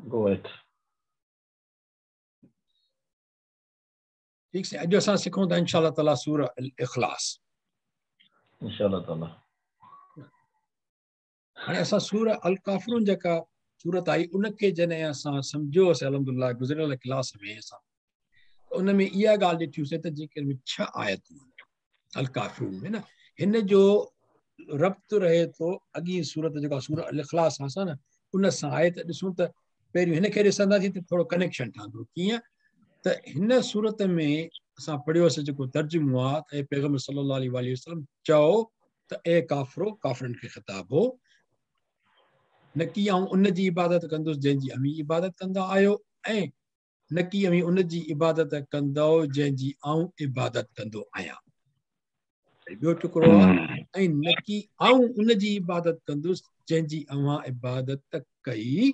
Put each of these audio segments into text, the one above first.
Go ahead. ठीक से अॼु असां सिखूं था इंशाअल्लाह ताला सूरह अल इखलास। इंशाअल्लाह ताला। हाणे असां सूरह अल काफिरून जेका सूरत आई उनखे जॾहिं असां सम्झोसीं अल्हम्दुलिल्लाह गुज़िरियल क्लास में असां उन में इहा ॻाल्हि ॾिठीसीं त जेके 6 आयतूं अल काफिरून में न हिन जो रब्त रहे थो अॻी सूरत जेका सूरह अल इखलास आहे न उन सां आहे त ॾिसूं त पहिरियों हिनखे ॾिसंदासीं त थोरो कनेक्शन ठहंदो कीअं त हिन सूरत में असां पढ़ियोसीं जेको तर्जुमो आहे त पैगम्बर सल्लल्लाहु अलैहि वसल्लम चओ त ए काफ़िरो काफ़िरनि खे ख़िताब हो न की आऊं उन जी इबादत कंदुसि जंहिंजी अमी इबादत कंदा आहियो ऐं न की अमी उन जी इबादत कंदो जंहिंजी आऊं इबादत कंदो आहियां। ॿियो टुकड़ो आहे ऐं न की आऊं उन जी इबादत कंदुसि जंहिंजी अवां इबादत कई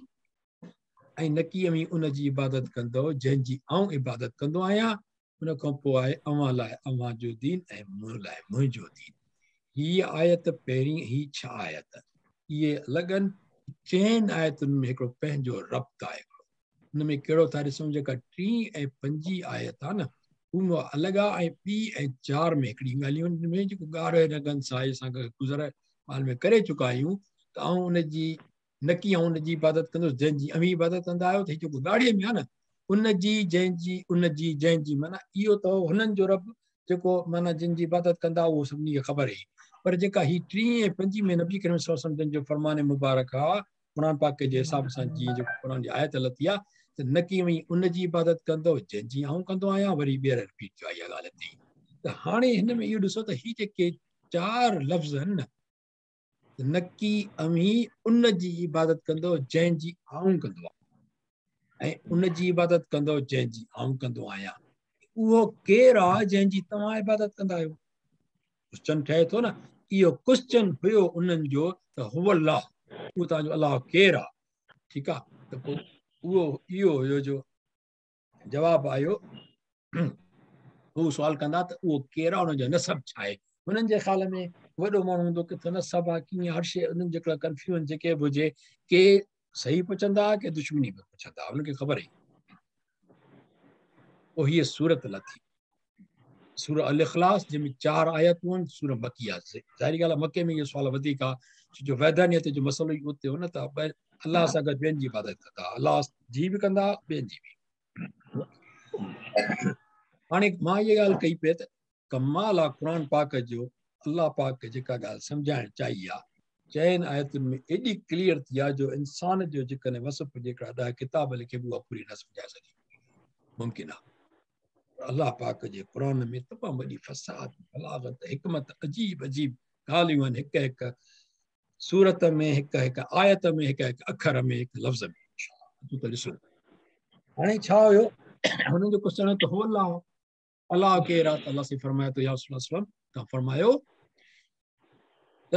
ऐं न की अमी उन जी इबादत कंदो जंहिंजी आऊं इबादत कंदो आहियां। उन खां पोइ आहे अवां लाइ अवां जो दीन ऐं मूं लाइ मुंहिंजो दीन। हीअ आयत पहिरीं ही 6 आयत इहे अलॻि आहिनि। 4 आयतुनि में हिकिड़ो पंहिंजो रब्त आहे। हुन में कहिड़ो था ॾिसूं जेका 3 ऐं 5 आयत आहे न उहो अलॻि आहे ऐं 2 ऐं 4 में हिकिड़ी ॻाल्हियूं में जेको ॻाढ़े रंगनि सां असां गुज़र हाल में करे चुका आहियूं त आऊं उनजी न की आऊं उनजी इबादत कंदुसि जंहिंजी अमी इबादत कंदा आहियो त जेको ॻाढ़े में आहे न उनजी जंहिंजी माना इहो त हुननि जो रब जेको माना जिन जी इबादत कंदा उहो सभिनी खे ख़बर हुई। पर जेका ही 3 ऐं 5 में नबी करीम सल्लल्लाहु अलैहि वसल्लम जो फरमान मुबारक आहे क़ुर पाक जे हिसाब सां जीअं जेको क़ुर जी आयत लथी आहे त न की उन जी इबादत कंदो जंहिंजी आऊं कंदो आहियां वरी ॿीहर रिपीट कयो इहा ॻाल्हि थी त हाणे हिन में इहो ॾिसो त ही जेके 4 लफ़्ज़ आहिनि न की अमी उन जी इबादत कंदो जंहिंजी आऊं कंदो आहे ऐं उन जी इबादत कंदो जंहिंजी आऊं कंदो आहियां। उहो केरु आहे जंहिंजी तव्हां इबादत कंदा आहियो। क्वेश्चन ठहे थो न इहो क्वेश्चन हुयो उन्हनि जो त हुव अल्लाह उहो तव्हांजो अलाह केरु आहे। ठीकु आहे त पोइ इहो हुयो जो जवाबु आयो हू सुवाल कंदा त उहो केरु आहे हुनजो नसब छा आहे। हुननि जे ख़्याल में वॾो माण्हू हूंदो किथे नसब आहे कीअं हर शइ उन्हनि जेका कंफ्यूजन जेके बि हुजे के सही पुछंदा के दुश्मनी में पुछंदा हुनखे ख़बर ई। पोइ हीअ सूरत लथी सूरह अल इखलास जंहिंमें 4 आयतूं आहिनि सूरह मकी आहे। ज़ाहिरी ॻाल्हि आहे मके में इहो सुवाल वधीक आहे छो जो वैधानियत जो मसइलो ई उते हो न त अलाह सां गॾु ॿियनि जी इबादत कंदा अलाह जी बि कंदा ॿियनि जी बि। हाणे मां इहा ॻाल्हि कई पिए त कमाल आहे क़ुर पाक जो अलाह पाक जेका ॻाल्हि सम्झाइण चाहिए आहे 4 आयतुनि में एॾी क्लियर थी आहे जो इंसान जो जेकॾहिं वसफ़ जेका 10 किताब लिखे उहा पूरी न सम्झाए सघे मुमकिन आहे। अलाह पाक जे क़ुर में तमामु वॾी फसाद बलागत हिकमत अजीब अजीब ॻाल्हियूं आहिनि हिक हिक सूरत में हिक हिक आयत में हिक हिक अखर में हिक लफ़्ज़ में तूं त ॾिसो। हाणे छा हुयो हुननि जो क्वेश्चन त हो अलाह केरु आहे त अलाह से फरमाए थो या रसूल सल्लल्लाहु अलैहि वसल्लम तव्हां फरमायो त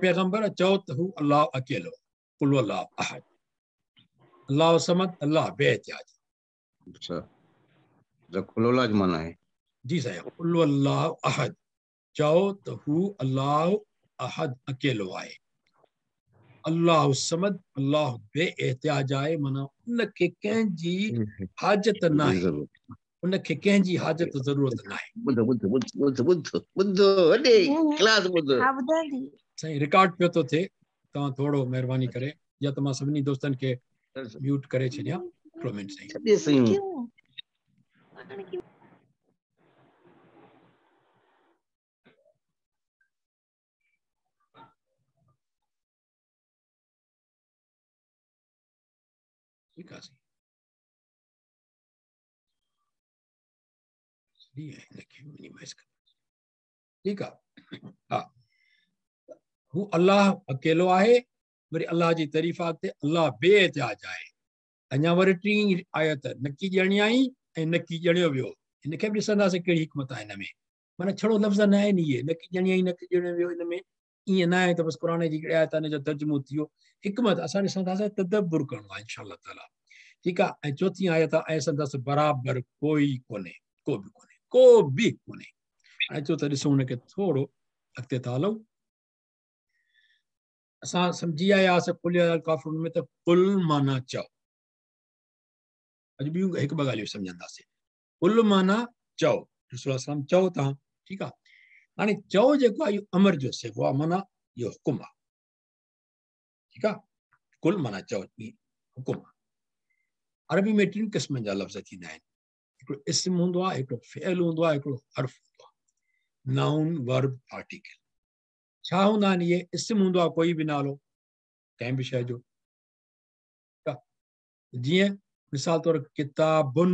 पैगंबर चओ त हू अलाह अकेलो कुल अलाह अहद अलाह समद अलाह बेइतियाज। अच्छा कुल जो माना है जी साईं कुल अलाह अहद चओ त हू अलाह अहद अकेलो आहे। अलाह समद अलाह बेइतियाज आहे माना उनखे कंहिंजी हाजत न आहे उनखे कंहिंजी हाजत ज़रूरत न आहे। साईं रिकॉर्ड पियो थो थिए तव्हां थोरो महिरबानी करे या त मां सभिनी दोस्तनि खे म्यूट करे छॾियां हिकिड़ो मिनट साईं। ठीकु आहे ठीकु आहे हा हू अलाह अकेलो आहे वरी अलाह जी तारीफ़ ते अलाह बेइतियाज आहे। अञा वरी 3 आयत नकी ॼणी आई ऐं नकी ॼणियो वियो हिनखे बि ॾिसंदासीं कहिड़ी हिकमत आहे हिन में माना छड़ो लफ़्ज़ न आहिनि इहे नकी ॼणी आई नकी ॼणियो वियो हिन में ईअं न आहे त बसि क़ुर जी हिकिड़ी आयत हिन जो तर्जुमो थी वियो हिकमत असां ॾिसंदासीं तदब्बुर करिणो आहे इंशाअल्लाह ताला। ठीकु आहे ऐं चौथी आयत आहे ऐं संदसि बराबरि कोई कोन्हे को बि कोन्हे। हाणे चओ त ॾिसूं हुनखे थोरो अॻिते था हलूं असां सम्झी आयासीं कुल काफ़िरून में त कुल माना चओ अॼु ॿियूं हिकु ॿ ॻाल्हियूं सम्झंदासीं। कुल माना चओ, रसूल सल्लम चओ तव्हां, ठीकु आहे। हाणे चओ जेको आहे इहो अमर जो सिगो आहे, माना इहो हुकुम आहे, ठीकु आहे। कुल माना चओ, हुकुम आहे। अरबी में 3 क़िस्मनि जा लफ़्ज़ थींदा आहिनि, हिकिड़ो इस्म हूंदो आहे, हिकिड़ो फ़िअल हूंदो आहे, हिकिड़ो हर्फ़ हूंदो आहे। Noun, verb, article. छा हूंदा आहिनि इहे? इस्म हूंदो आहे कोई बि नालो कंहिं बि शइ जो, ठीकु आहे। जीअं मिसाल तौर किताबुन,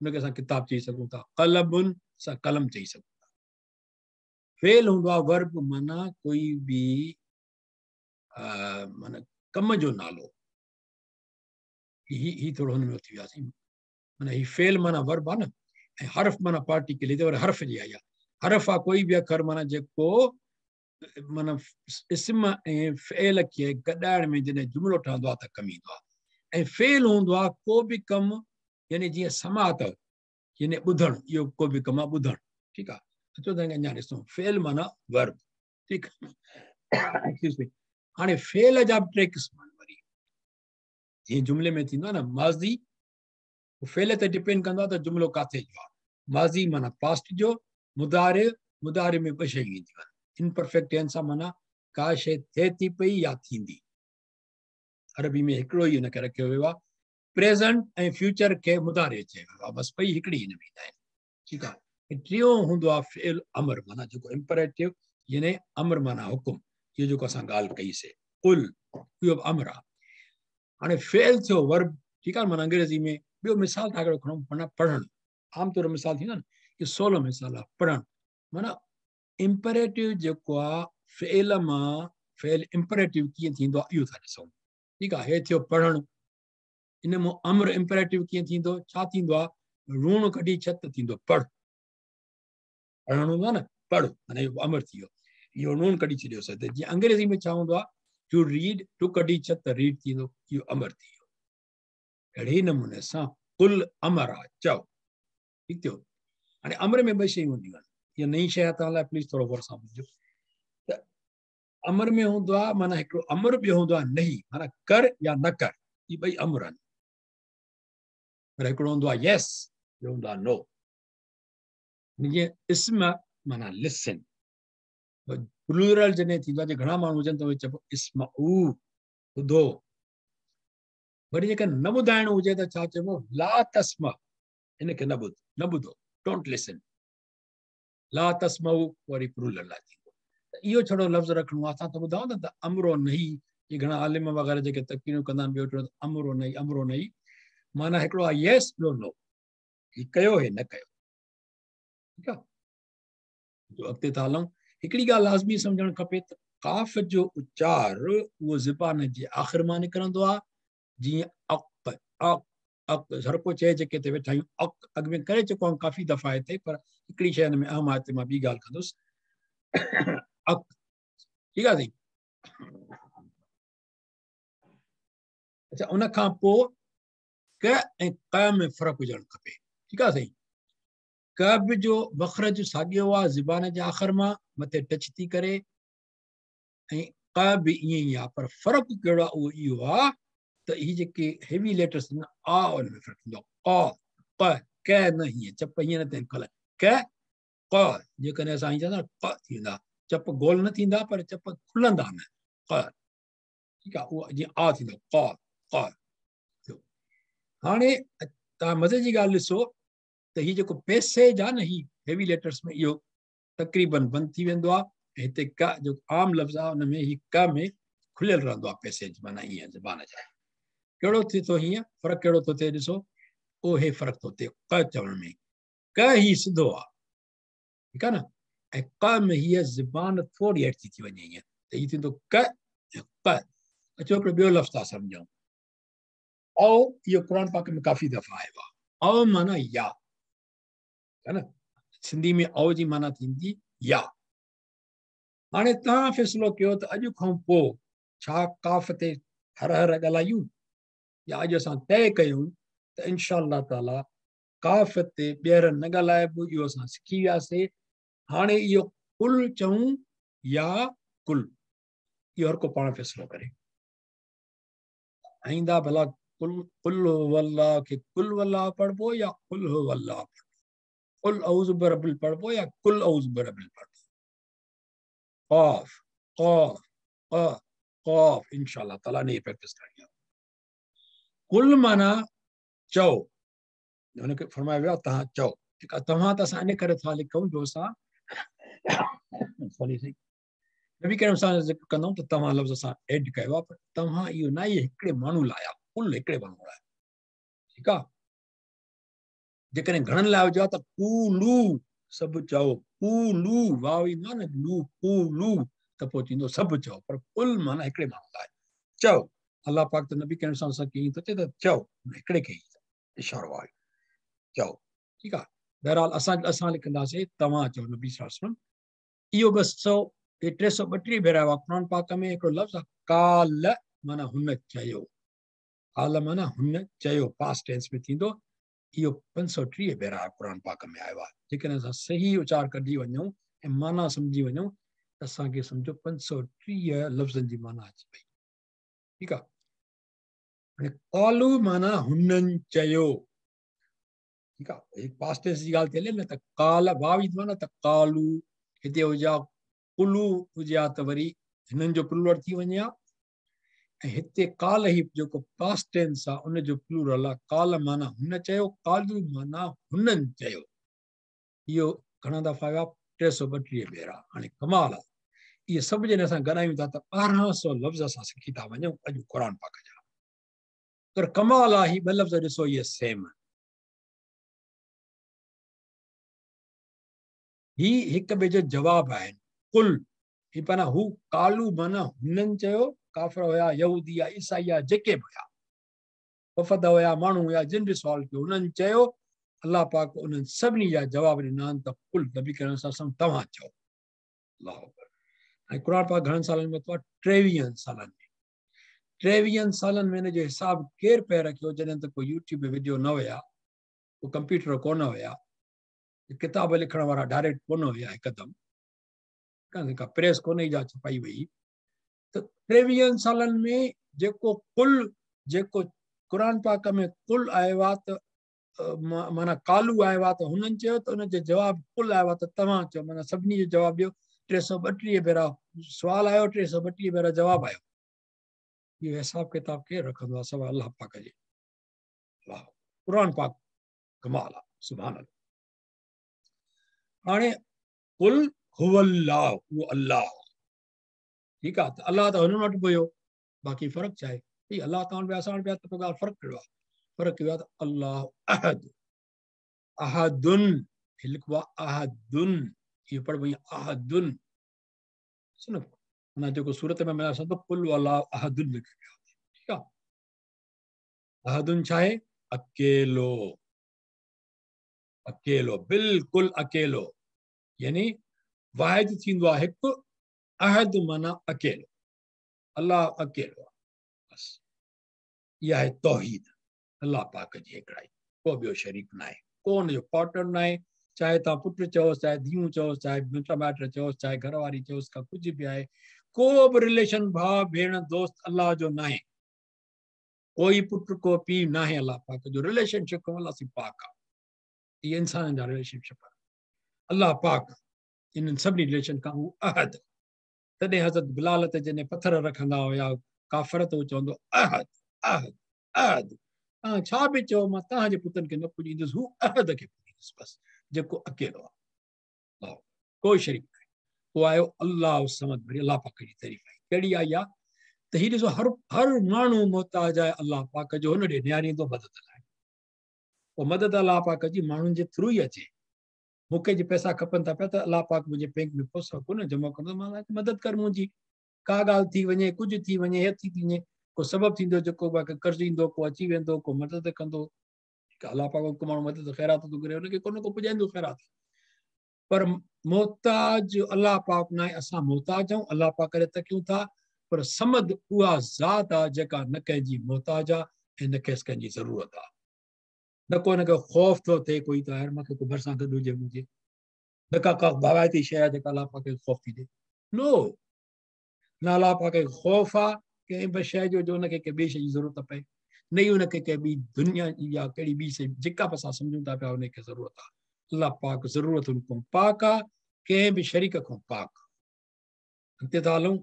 हुनखे असां किताब चई सघूं था। क़लमुन, असां कलम चई सघूं था। फ़ेल हूंदो आहे वर्ब, माना कोई बि माना कम जो नालो। ही थोरो हुन में थी वियासीं, माना ही फ़ेल माना वर्ब आहे न, ऐं हर्फ़ माना पार्टिकल। हिते वरी हर्फ़ जी आई आहे। हर्फ़ आहे कोई बि अखर, माना जेको माना इस्म ऐं फ़ेल खे गॾाइण में जॾहिं जुमिलो ठहंदो आहे त कमु ईंदो आहे। ऐं फ़ेल हूंदो आहे को बि कमु, यानी जीअं समात, यानी ॿुधणु, इहो को बि कमु आहे ॿुधणु, ठीकु आहे। अचो त अञा ॾिसूं, फ़ेल माना वर्ब, ठीकु आहे। हाणे फ़ेल जा बि 3 क़िस्म आहिनि वरी। जीअं जुमिले में थींदो आहे न माज़ी, फ़ेल ते डिपेंड कंदो आहे त जुमिलो किथे जो आहे। माज़ी माना पास्ट जो, मुदारे, मुदारे में 2 शयूं ईंदियूं आहिनि। इनपरफेक्ट टेंस आहे, माना का शइ थिए थी पई या थींदी। अरबी में हिकिड़ो ई हुनखे रखियो वियो आहे। प्रेज़ेंट ऐं फ्यूचर खे मुदारे चयो वियो आहे, बसि ॿई हिकिड़ी हिन में ईंदा आहिनि, ठीकु आहे। टियों हूंदो आहे फ़ेल अमर, माना जेको इम्परेटिव, यानी अमर माना हुकुम। इहो जेको असां ॻाल्हि कईसीं, कुल, इहो अमर आहे। हाणे फ़ेल थियो वर्ब, ठीकु आहे, माना अंग्रेज़ी में। ॿियो मिसाल तव्हां हिकिड़ो खणो, माना पढ़णु। आमतौर मिसाल थींदो आहे न, इहो 16 मिसाल आहे पढ़णु। माना इम्परेटिव जेको आहे फ़ेल मां, फ़ेल इम्परेटिव कीअं थींदो आहे इहो था ॾिसूं, ठीकु आहे। हे थियो पढ़णु। इन मां अमर इम्परेटिव कीअं थींदो, छा थींदो आहे? लूणु कढी छत थींदो पढ़। पढ़णु हूंदो आहे न, पढ़, माना इहो अमर थी वियो। इहो लूणु कढी छॾियोसि। जीअं अंग्रेज़ी में छा हूंदो आहे? टू रीड, टू कढी छत रीड थींदो, इहो अमर थी वियो। अहिड़े नमूने सां कुल अमर आहे, चओ, ठीकु थियो। हाणे अमर में 2 शयूं हूंदियूं आहिनि। इहा नई शइ आहे तव्हां लाइ, प्लीज़ थोरो गौर सां ॿुधिजो। त अमर में हूंदो आहे, माना हिकिड़ो अमर, ॿियो हूंदो आहे नहीं, माना कर या न कर। इहे 2 अमर आहिनि। पर हिकिड़ो हूंदो आहे यस, ॿियो हूंदो आहे नो। जीअं इस्म माना लिसन, प्लूरल जॾहिं थींदो आहे, जे घणा माण्हू हुजनि त उहे चइबो इस्म ऊ, ॿुधो। वरी जेकर न ॿुधाइणो हुजे त छा चइबो? ला तस्म, हिनखे न ॿुध, न ॿुधो, डोंट लिसन। ला तस्मऊ वरी प्लूरल लाइ थींदो। त इहो छड़ो लफ़्ज़ रखणो आहे। असां त ॿुधाऊं न त अमरो नहीं, इहे घणा आलिम वग़ैरह जेके तक़रीरूं कंदा आहिनि, ॿियो टियों अमरो नहीं, अमरो नहीं, माना हिकिड़ो आहे यस, ॿियो नो। हीउ कयो, हे न कयो, ठीकु आहे। जो अॻिते था हलूं, हिकिड़ी ॻाल्हि लाज़मी सम्झणु खपे त काफ़ जो उचार उहो ज़बान जे आख़िर मां निकिरंदो आहे। जीअं अक़, अक़, अक़, हर को चए जेके ते वेठा आहियूं अक़। अॻ में करे चुको आहियां काफ़ी दफ़ा हिते, पर हिकिड़ी शइ हिन में अहम आहे, हिते मां ॿी ॻाल्हि कंदुसि। अक़, ठीकु आहे साईं। अच्छा, उन खां पोइ क ऐं क़ में फ़र्क़ु हुजणु खपे, ठीकु आहे साईं। क बि जो मख़रज साॻियो आहे ज़बान जे आख़िर मां मथे टच थी करे, ऐं क बि ईअं ई आहे, पर फ़र्क़ु कहिड़ो आहे? उहो इहो आहे त ही जेके हेवी लेटर्स आहिनि, आ उन में फ़र्क़ु थींदो आहे। क, क न, हीअं चप हीअं न थियनि खल, क क। जेकॾहिं असां हीअं चवंदा क थींदा, चप गोल न थींदा, पर चप खुलंदा न, क, ठीकु आहे। उहो जीअं आ थींदो, क क। हाणे तव्हां मज़े जी ॻाल्हि ॾिसो त हीउ जेको पैसेज आहे न, ही हेवी लेटर्स में इहो तक़रीबन बंदि थी वेंदो आहे। ऐं हिते क जो आम लफ़्ज़ आहे, हुन में ही क में खुलियल रहंदो आहे पैसेज, माना ईअं ज़बान जा। कहिड़ो थिए थो हीअं? फ़र्क़ु कहिड़ो थो थिए? ॾिसो, उहो हे फ़र्क़ु थो थिए क चवण में। क ही सिधो आहे, ठीकु आहे न, ऐं क में हीअ ज़बान थोरी हेठि थी वञे हीअं, त हीअ थींदो क ऐं क। अचो हिकिड़ो ॿियो लफ़्ज़ था सम्झूं। औ, इहो क़ुर पाक में काफ़ी दफ़ा आयो आहे। औ माना या, है न। सिंधी में औ जी माना थींदी या। हाणे तव्हां फ़ैसिलो कयो त अॼु खां पोइ छा काफ़ ते हर हर ॻाल्हायूं, या अॼु असां तय कयूं त इंशा अल्लाह ताला काफ़ ते ॿीहर न ॻाल्हाइबो। इहो असां सिखी वियासीं। हाणे इहो कुल चऊं या कुल, इहो हर को पाण फ़ैसिलो करे। आईंदा भला कुल हुवल्लाह के कुल वल्लाह पढ़बो या कुल हुवल्लाह पढ़बो, कुल औज़ु बिरब्बिल पढ़बो या कुल औज़ु बिरब्बिल पढ़बो। क़ाफ क़ाफ क़ाफ क़ाफ इंशाअल्लाह ताला ने प्रैक्टिस करनी। कुल माना चओ, उनके फरमाया वियो तव्हां चओ। ठीकु आहे, तव्हां त असां इन करे था लिखूं जो असां सॉरी नबी करीम सां ज़िक्र कंदो त तव्हां लफ़्ज़ असां ऐड कयो आहे, पर तव्हां इहो न आहे हिकिड़े माण्हू लाइ आहे, कुल हिकिड़े माण्हू लाइ। ठीकु आहे, जेकॾहिं घणनि लाइ हुजे त कूलू सभु चओ, कूलू वाव ईंदो आहे न लू कूलू त पोइ थींदो सभु चओ, पर कुल माना हिकिड़े माण्हू लाइ चओ। अलाह पाक त नबी करीम सां असांखे ईअं थो चए त चओ, हिकिड़े खे इशारो आहे चओ। ठीकु आहे, बहरहाल असां लिखंदासीं तव्हां चओ नबी सल्लल्लाहु अलैहि वसल्लम। इहो बसि 332 भेरा आहे क़ुरान पाक में हिकिड़ो लफ़्ज़ आहे काल माना हुन चयो, काल माना हुन चयो पास्ट टेंस में थींदो। इहो 530 भेरा क़ुरान पाक में आयो आहे। जेकॾहिं असां सही उचार कढी वञूं ऐं माना सम्झी वञूं त असांखे सम्झो 530 लफ़्ज़नि जी माना अची वई। ठीकु आहे, हाणे कालू माना हुननि चयो। ठीकु आहे, हिकु पास्ट टेंस जी ॻाल्हि थी हले न त काल वाव ईंदो आहे न त कालू, हिते हुजे हा कुलू हुजे हा त वरी हिननि जो प्लूरल थी वञे हा, ऐं हिते काल ई जेको पास्ट टेंस आहे उनजो प्लूरल आहे। काल माना हुन चयो, कालू माना हुननि चयो। इहो घणा दफ़ा आयो आहे 332 भेरा। हाणे कमाल आहे, इहे सभु जॾहिं असां ॻाल्हायूं था त 1200 लफ़्ज़ असां सिखी था वञूं अॼु क़ुरान पाक जा। पर कमाल आहे, ही ॿ लफ़्ज़ ॾिसो इहे सेम, ही हिक ॿिए जो जवाब आहिनि। कुल ही पाना हू कालू माना हुननि चयो, काफ़िर हुया यहूदी या ईसाई या जेके बि हुया, वफ़द हुया माण्हू हुया जिन बि सुवाल कयो उन्हनि चयो। अलाह पाक उन्हनि सभिनी जा जवाब ॾिना आहिनि त कुल नबी करीम सल्लल्लाहु अलैहि वसल्लम तव्हां चओ। अलाह अकबर। ऐं क़ुरान पाक घणनि सालनि में अथव? 23 सालनि में। 23 सालनि में हिन जो हिसाबु केरु पिए रखियो जॾहिं त कोई यूट्यूब वीडियो न हुया, को कंप्यूटर कोन हुया, किताब लिखण वारा डायरेक्ट कोन हुया, हिकदमि का प्रेस कोन जा छपाई वई। त 23 सालनि में जेको कुल जेको क़ुरान पाक में कुल आयो आहे त माना कालू आयो आहे त हुननि चयो, त हुनजो जवाबु कुल आयो आहे त तव्हां चओ, माना सभिनी जो जवाबु ॾियो। 332 भेरा सुवाल आयो, 332 भेरा जवाबु आयो। इहो हिसाब किताब केरु रखंदो आहे? सवाइ अलाह पाक जे। क़ुरान पाक कमाल आहे, सुभान अल्लाह। हाणे कुल हुवल्लाह, उहो अल्लाह। ठीकु आहे, त अलाह त हुननि वटि बि हुयो, बाक़ी फ़र्क़ु छा आहे? अलाह तव्हां वटि बि असां वटि बि आहे, त पोइ ॻाल्हि फ़र्क़ु कहिड़ो आहे? फ़र्क़ु इहो आहे त अल्लाह अहद, अहदुन लिखबो आहे अहदुन, इहो पढ़बो आहे अहदुन। माना जेको सूरत में मिला सभु कुल अल्लाह अहदुन लिखियो आहे। ठीकु आहे, अहदुन छा आहे? अकेलो, अकेलो, बिल्कुलु अकेलो, यानी वाहिद थींदो आहे हिकु, अहद माना अकेलो, अल्लाह अकेलो आहे। बस इहा आहे तौहीद, अल्लाह पाक जी हिकिड़ाई, को ॿियो शरीक न आहे, को हुनजो पार्टनर न आहे। चाहे तव्हां पुटु चओसि, चाहे धीउ चओसि, चाहे मिट माइट चओसि, चाहे घरवारी चओसि, का कुझु बि आहे, को बि रिलेशन भाउ भेण दोस्त अल्लाह जो न आहे। कोई पुटु को पीउ न आहे अल्लाह पाक जो। रिलेशनशिप अल्लाह से पाक आहे, इहे इंसाननि जा रिलेशनशिप आहे। अल्लाह पाक इन्हनि सभिनी रिलेशन खां हू अहद। तॾहिं हज़रत बिलाल ते जॾहिं पथर रखंदा हुया काफ़िर, त उहो चवंदो अहद अहद अहद। तव्हां छा बि चओ, मां तव्हांजे पुटनि खे न पुॼींदुसि, हू अहद खे पुॼींदुसि, बसि जेको अकेलो आहे, कोई शरीक न आहे। पोइ आयो अल्लाह समद, वरी अल्लाह पाक जी तारीफ़ आई। कहिड़ी आई आहे? त हीअ ॾिसो, हर माण्हू मोहताज आहे अल्लाह पाक जो, हुन ॾे निहारींदो मदद लाइ। पोइ मदद अल्लाह पाक जी माण्हुनि जे थ्रू ई अचे। मूंखे जी पैसा खपनि था पिया, त अल्लाह पाक मुंहिंजे बैंक में पैसा कोन जमा कंदो, मां मदद कर मुंहिंजी। का ॻाल्हि थी वञे, कुझु थी वञे, हे थी वञे, को सबबु थींदो जेको कर्ज़ ईंदो, को अची वेंदो, को मदद कंदो। अल्लाह पाक को माण्हू मदद ख़ैरात थो करे, हुनखे को न को पुॼाईंदो ख़ैरात। पर मोहताज अल्लाह पाक न आहे, असां मोहताज आहियूं, अल्लाह पाक करे तकियूं था। पर समद उहा ज़ात आहे जेका न कंहिंजी मोहताज आहे ऐं न कंहिंसि कंहिंजी ज़रूरत आहे। न को हिनखे ख़ौफ़ थो थिए कोई त यार मूंखे को भरिसां गॾु हुजे मुंहिंजे, न का बावायती शइ आहे जेका अल्लाह पाक खे ख़ौफ़ थी थिए। नो, न अल्लाह पाक खे ख़ौफ़ आहे कंहिं बि शइ जो, जो हुनखे कंहिं ॿिए शइ जी ज़रूरत पए। नहीं उनखे कंहिं ॿी दुनिया जी या कहिड़ी ॿी शइ जेका बि असां सम्झूं था पिया उनखे ज़रूरत आहे अलाह पाक ज़रूरतुनि खां पाक आहे कंहिं बि शरीक खां पाक अॻिते था हलूं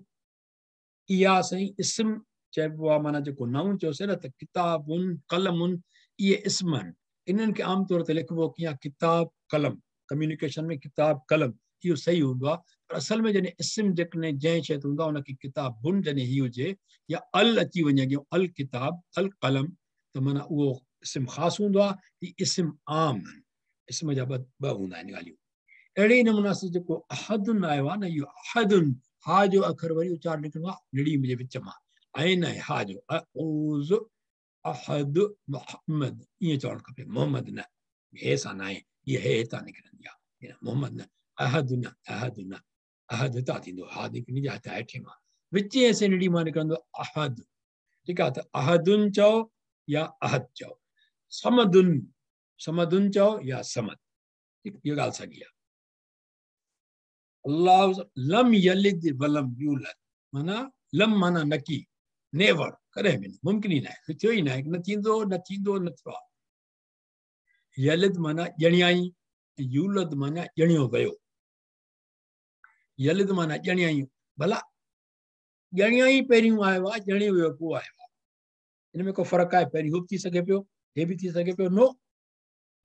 इहा साईं इस्म चइबो आहे माना जेको नाउन चयोसीं न त किताबुनि कलमुनि इहे इस्म आहिनि इन्हनि खे आमतौर ते लिखिबो कीअं किताब कलम कम्युनिकेशन में किताब कलम इहो सही हूंदो आहे पर असल में जॾहिं इस्म जेकॾहिं जंहिं शइ ते हूंदो आहे उनखे किताबुनि जॾहिं हीअ हुजे या अल अची वञे अॻियां अल किताब अल कलम त माना उहो इस्म ख़ासि हूंदो आहे हीअ इस्म आम आहिनि इस्म जा ॿ हूंदा आहिनि ॻाल्हियूं अहिड़े नमूने सां जेको अहदुन आयो आहे न इहो अहदुन हा जो अखर वरी उचार निकिरंदो आहे निड़ी जे विच मां ऐं न हा जो अऊज़ अहद मोहम्मद ईअं चवणु खपे मोहम्मद न हे सां न आहे हीअ हे हितां निकिरंदी आहे मोहम्मद न अहद न अहद हितां थींदो हा निकिरंदी आहे हितां हेठे मां विच ऐं निड़ी मां निकिरंदो अहद ठीकु आहे त अहदुन चओ या अहद चओ समदुन चओ या समद इहा ॻाल्हि साॻी आहे अल्लाह लम यलिद वलम यूलद माना लम माना नकी नेवर कॾहिं बि न मुमकिन ई न आहे थियो ई न आहे न थींदो न थियो आहे यलिद माना ॼणियाई यूलद माना ॼणियो वियो यलिद माना ॼणियाई भला ॼणियाई पहिरियों आयो आहे ॼणियो वियो पोइ आयो आहे हिन में को फ़र्क़ु आहे पहिरीं हू बि थी सघे पियो हे बि थी सघे पियो नो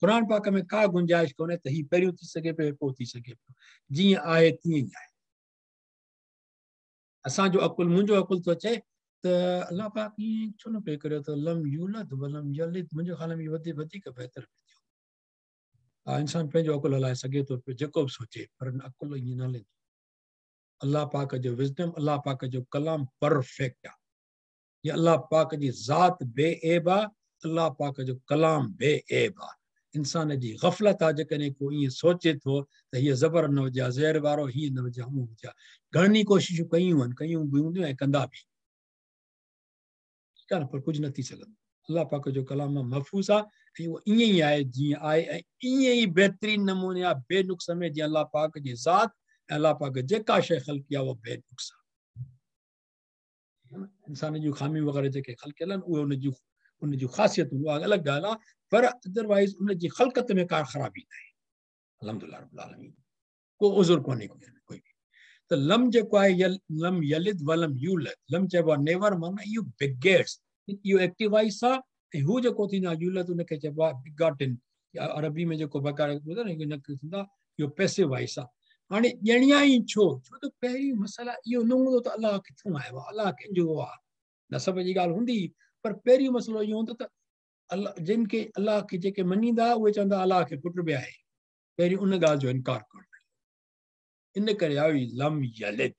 क़ुर पाक में का गुंजाइश कोन्हे त हीउ पहिरियों थी सघे पियो पोइ थी सघे पियो जीअं आहे तीअं ई आहे असांजो अकुल मुंहिंजो अकुल थो चए त अलाह पाक ईअं छो न पे करियो त लम यूलद वलम यलिद मुंहिंजे ख़्याल में वधीक बहितर थियो हा इंसान पंहिंजो अकुल हलाए सघे थो पियो जेको बि सोचे पर अकुल ईअं न हले अलाह पाक जो विज़डम अलाह पाक जो कलाम परफेक्ट आहे या अलाह पाक जी ज़ात बेऐब आहे अलाह पाक जो कलाम बेऐब आहे इंसान जी ग़फ़लत आहे जेकॾहिं को ईअं सोचे थो त हीअ ज़बर न हुजे ज़हर वारो हीअं न हुजे हूअं हुजे घणी कोशिशूं कयूं बि हूंदियूं ऐं कंदा बि ठीकु आहे न पर कुझु न थी सघंदो अलाह पाक जो कलाम महफ़ूज़ आहे ऐं उहो ईअं ई आहे जीअं आहे ऐं ईअं ई बहितरीन नमूने आहे बेनुक़्स में जीअं अलाह पाक जी ज़ात ऐं अलाह पाक जेका शइ ख़ल्क़ी आहे उहा बेनुक़्स आहे इंसान जूं खामियूं वग़ैरह जेके ख़ल्क़ियल आहिनि उहे उन जूं ख़ासियतूं उहा अलॻि ॻाल्हि आहे पर अदरवाइज़ उन जी ख़ल्क़त में का ख़राबी न आहे अल्हम्दुलिल्लाह रब्बिल आलमीन को उज़ुर कोन्हे कोई बि त लम जेको आहे लम यलिद वलम यूलद लम चइबो आहे नेवर माना इहो बिगेट्स इहो एक्टिव वॉइस आहे ऐं हू जेको थींदो आहे यूलद उनखे चइबो आहे बिगॉटन अरबी में जेको बकाए थींदो आहे इहो पैसिव वॉइस आहे हाणे ॼणिया ई छो त पहिरीं मसइला इहो न हूंदो त अलाह किथां आयो आहे अलाह कंहिंजो आहे नसब जी ॻाल्हि हूंदी पर पहिरियों मसइलो इहो हूंदो त अलाह जिन खे अलाह खे जेके मञींदा उहे चवंदा अलाह खे पुट बि आहे पहिरीं उन ॻाल्हि जो इनकार करणु इन करे आयो लम यलिद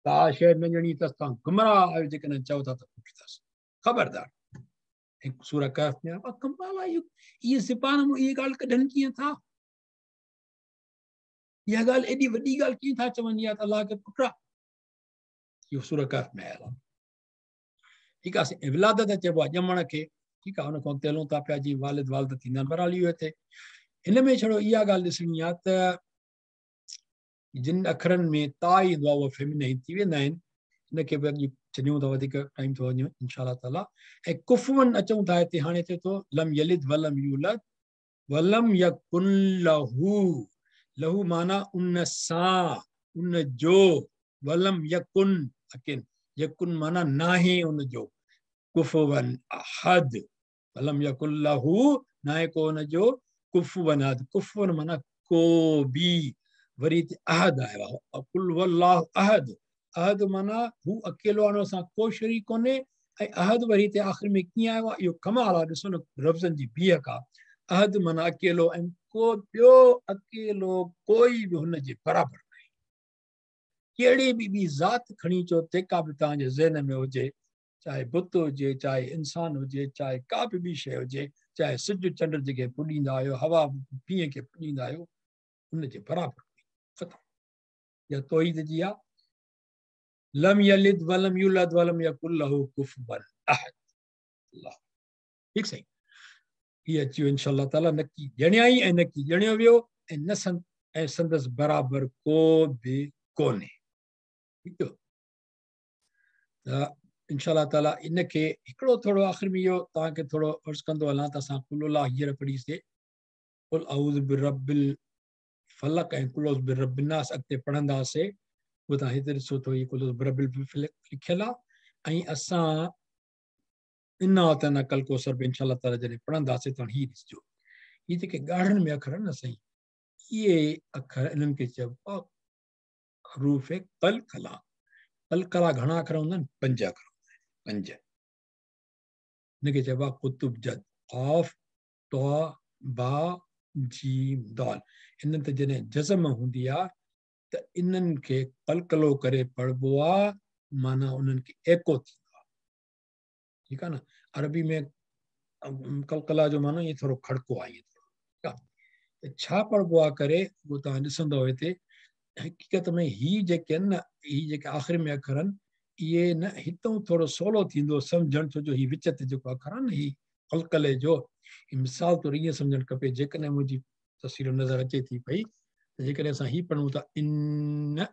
का शइ न ॼणी अथसि तव्हां गुमराह आहियो जेकॾहिं चओ था त पुट अथसि ख़बरदार सूरह कहफ में कमाल आहे इहे सिपान इहे ॻाल्हि कढनि कीअं था इहा ॻाल्हि एॾी वॾी ॻाल्हि कीअं था चवनि इहा त अलाह खे पुट आहे इहो सूरह कहफ में आयल आहे ठीकु आहे ऐं विलादत चइबो आहे ॼमण खे ठीकु आहे हुन खां अॻिते हलूं था पिया जीअं वालिद वालिद थींदा आहिनि बहरहाल इहो हिते हिन में छड़ो इहा ॻाल्हि ॾिसणी आहे त जिन अखरनि में ता ईंदो आहे उहो फेमिनाइन थी वेंदा आहिनि हिनखे बि अॼु छॾियूं था वधीक टाइम थो वञे इंशा ताला ऐं कुफवन अचूं था हिते हाणे थिए थो लम यलिद वलम यूलद वलम यकुन लहू लहू माना उन सां उन जो वलम यकुन अकिन यकुन माना नाहे उन जो कुफवन अहद वलम यकुन लहू नाहे को उन जो कुफवन अहद कुफवन माना को बि वरी अहद आयो आहे कुल वल्लाहु अहद अहद माना हू अकेलो आहे सां को शरीक कोन्हे ऐं अहद वरी हिते आख़िर में कीअं आयो आहे इहो कमाल आहे ॾिसो न लफ़्ज़नि जी बीहक आहे अहद माना अकेलो ऐं को ॿियो अकेलो कोई बि हुन जे बराबरि न आहे कहिड़ी बि ज़ात खणी अचो जेका बि तव्हांजे ज़हन में हुजे चाहे बुत हुजे चाहे इंसान हुजे चाहे का बि ॿी शइ हुजे चाहे सिज चंड जेके पुॼींदा आहियो हवा पीअं खे पुॼींदा आहियो हुनजे बराबरि या तौहीद जी आहे लम यलिद वलम यूलद वलम यकुल लहू कुफुवन अहद अल्लाह ठीक सही ये अची इंशाअल्लाह ताला नकी ॼणियाई ऐं नकी ॼणियो वियो ऐं न ऐं संदसि बराबरि को बि कोन्हे ठीकु त इंशाअल्लाह ताला इनखे हिकिड़ो थोरो आख़िर में इहो तव्हांखे थोरो अर्ज़ु कंदो हलां त असां कुल हींअर पढ़ीसीं कुल अऊज़ु बिरब्बिल फलक ऐं कुल अऊज़ु बिरब्बिन नास अॻिते पढ़ंदासीं उहो तव्हां हिते ॾिसो थो हीअ कुल अऊज़ु बिरब्बिल फलक लिखियलु आहे ऐं असां इन्ना अतना कल कौसर बि इंशाअल्लाह ताला जॾहिं पढ़ंदासीं त हीअ ॾिसजो हीअ जेके ॻाढ़नि में अखर आहिनि न साईं इहे अखर इन्हनि खे चइबो आहे हरूफ़ क़लक़ला क़लक़ला घणा अखर हूंदा आहिनि 5 अखर हूंदा आहिनि 5 इनखे चइबो आहे कुतुब जद क़ाफ़ तो बा जीम दाल इन्हनि ते जॾहिं जज़म हूंदी आहे त इन्हनि खे क़लक़लो करे पढ़िबो आहे माना उन्हनि खे एको थींदो आहे ठीकु आहे न अरबी में क़लक़ला जो मानो ईअं थोरो खड़को आहे ईअं ठीकु आहे त छा पढ़िबो आहे करे उहो तव्हां ॾिसंदव हिते हक़ीक़त में ही जेके आहिनि न ही जेके आख़िर में अखर आहिनि इहे न हितां थोरो सवलो थींदो सम्झणु छो जो ही विच ते जेको अखर आहे न ही क़लक़ले जो ही मिसाल तौरु ईअं सम्झणु खपे जेकॾहिं मुंहिंजी तस्वीर नज़र अचे थी पई त जेकॾहिं असां ही पढ़ूं था इन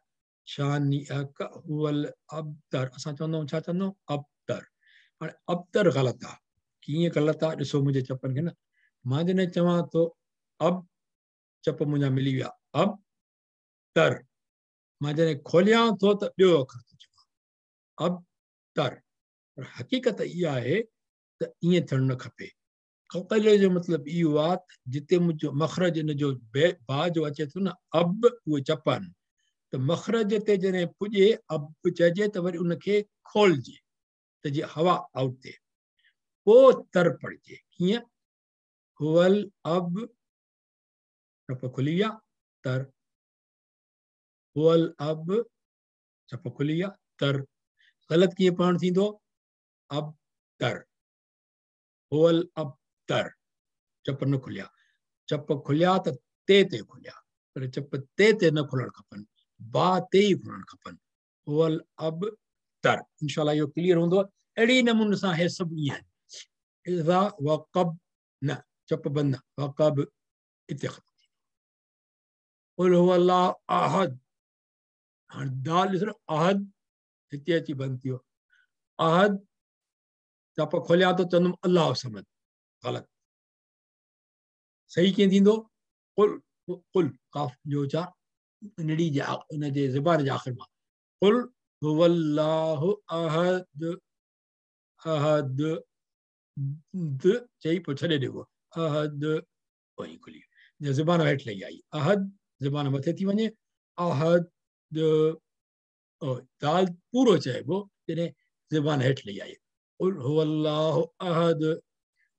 शानिअक हुवल अब्तर असां चवंदा आहियूं छा चवंदा आहियूं अब्तर हाणे अब्तर ग़लति आहे कीअं ग़लति आहे ॾिसो मुंहिंजे चपनि खे न मां जॾहिं चवां थो अब चप मुंहिंजा मिली विया अब तर मां जॾहिं खोलियां थो त ॿियो अखर थो चवां अब तर पर हक़ीक़त इहा आहे त ईअं थियणु न खपे क़लक़ले जो मतिलबु इहो आहे त जिते मुंहिंजो मखरज इन जो बा जो अचे थो न अब उहे चपनि त मखरज ते जॾहिं पुॼे अब चइजे त वरी उनखे खोलिजे त जीअं हवा आउट थिए पोइ तर पढ़िजे कीअं हुवल अब चप खुली विया तर हुवल अब चप खुली विया तर ग़लति कीअं पढ़णु थींदो अब तर हुवल अब तर चप न खुलिया चप खुलिया त ते खुलिया पर चप ते न खुलणु खपनि बा ते ई खुलणु खपनि हुवल अब तर इंशाअल्लाह इहो क्लियर हूंदो अहिड़ी नमूने सां हे सभु ईअं आहिनि इज़ा वक़ब न चप बंदि वक़ब हिते ख़तमु कुल हुवल्लाह अहद हाणे दाल ॾिसो अहद हिते अची बंदि थी वियो अहद चप खोलिया तो चवंदुमि अल्लाह समद ग़लति सही कीअं थींदो कुल कुल काफ़ जो उचार निड़ी जे उन जे ज़बान जे आख़िर मां कुल हुवल्लाहु अहद अहद द चई पोइ छॾे ॾिबो अहद वही खुली ज़बान हेठि लही आई अहद ज़बान मथे थी वञे अहद दाल पूरो चइबो जॾहिं ज़बान हेठि लही आई कुल हुवल्लाहु अहद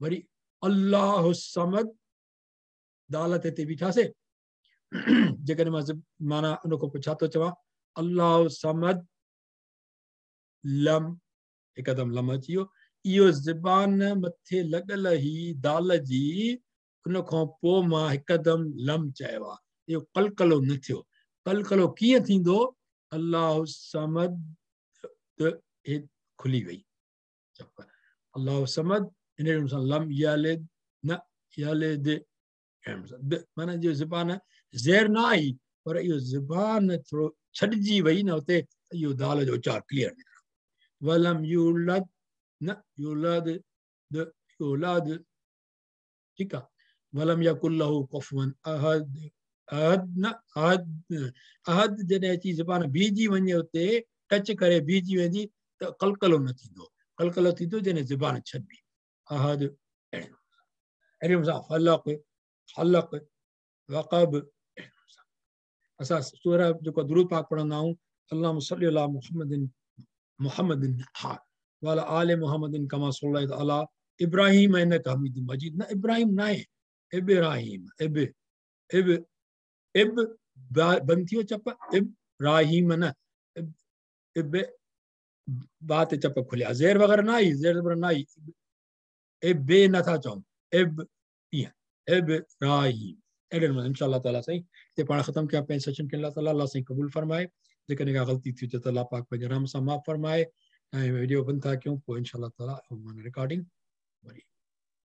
वरी अल्लाहु समद दाल ते हिते बीठासीं जेकॾहिं मां माना उन खां पोइ छा थो चवां अल्लाहु समद लम हिकदमि लम अची वियो इहो ज़बान मथे लॻल ई दाल जी उन खां पोइ मां हिकदमि लम चयो आहे इहो क़लक़लो न थियो क़लक़लो कीअं थींदो अल्लाहु समद खुली वई अल्लाहु समद इन सां लम यलिद न यलिद माना जो ज़बान ज़ेर न आई पर इहो ज़बान थोरो छॾिजी वई न हुते इहो दाल जो उचार क्लियर निकिरो वलम यूलद न यूलद यूलद ठीकु आहे वलम यकुल लहू कुफुवन अहद अहद न अहद अहद जॾहिं अची ज़बान बीजी वञे हुते टच करे बीजी वेंदी त क़लक़लो न थींदो क़लक़लो थींदो जॾहिं ज़बान छॾबी अहद अहिड़े सां फलक खलक वक़ब असां सूरह जेको दुरूद पाक पढ़ंदा आहियूं अल्लाहुम्मा सल्ली अला मुहम्मदिन हा वाला आले मुहम्मदिन कमा सल्लैता अला इब्राहिम इन्नका हमीदुम मजीद न इब्राहिम न आहे इब्राहिम इब इब इब बंदि थियो चप इब्राहिम न इब बात चप खुलिया ज़ेर वग़ैरह न आई ज़ेर वग़ैरह न आई इब नथा चऊं इब ईअं इब्राहिम अहिड़े नमूने इंशाअल्लाह ताला साईं हिते पाण ख़तमु कया पंहिंजे सेशन खे अल्लाह ताला साईं क़बूल फरमाए जेकॾहिं का ग़लती थी हुजे त अल्लाह पाक पंहिंजे रहम सां माफ़ फरमाए ऐं वीडियो बंदि था कयूं पोइ इंशाअल्लाह ताला रिकॉर्डिंग वरी